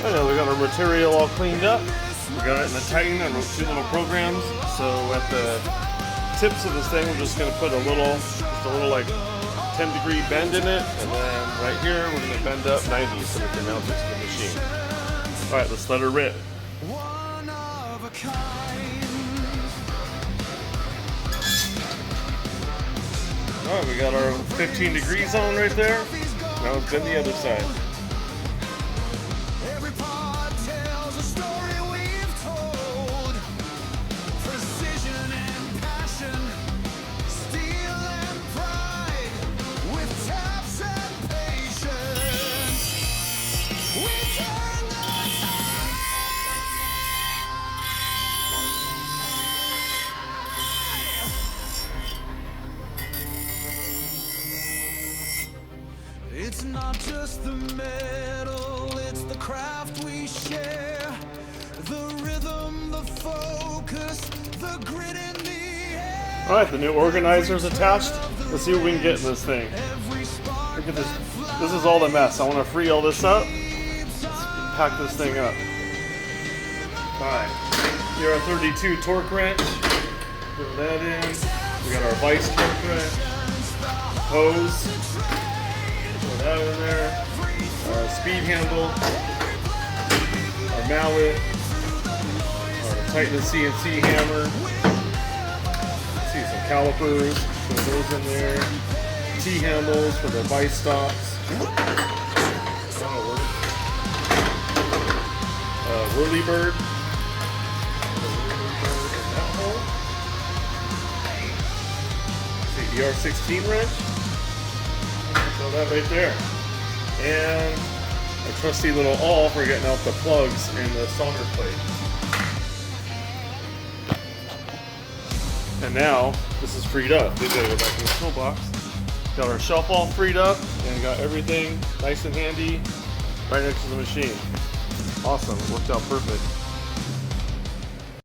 I know we got our material all cleaned up. We got it in the Titan. I wrote 2 little programs. So at the tips of this thing, we're just going to put a little like 10-degree bend in it, and then right here we're going to bend up 90 so we can mount it to the machine. All right, let's let her rip. All right, we got our 15 degrees on right there. Now let's bend the other side. It's not just the metal, it's the craft we share. The rhythm, the focus, the grit in the air. Alright, the new organizer's attached. Let's see what we can get in this thing. Look at this. This is all the mess. I want to free all this up. Let's pack this thing up. Alright. Here our 32 torque wrench. Put that in. We got our vice torque wrench. Hose. Put that in there. Our speed handle. Our mallet. Our Titan CNC hammer. See some calipers. Put those in there. T-handles for the vice stops. Whirly bird. ER16 wrench. Throw that right there. And a trusty little awl for getting out the plugs and the solder plate. And now this is freed up. We gotta go back in the toolbox. Got our shelf all freed up and got everything nice and handy right next to the machine. Awesome, it worked out perfect.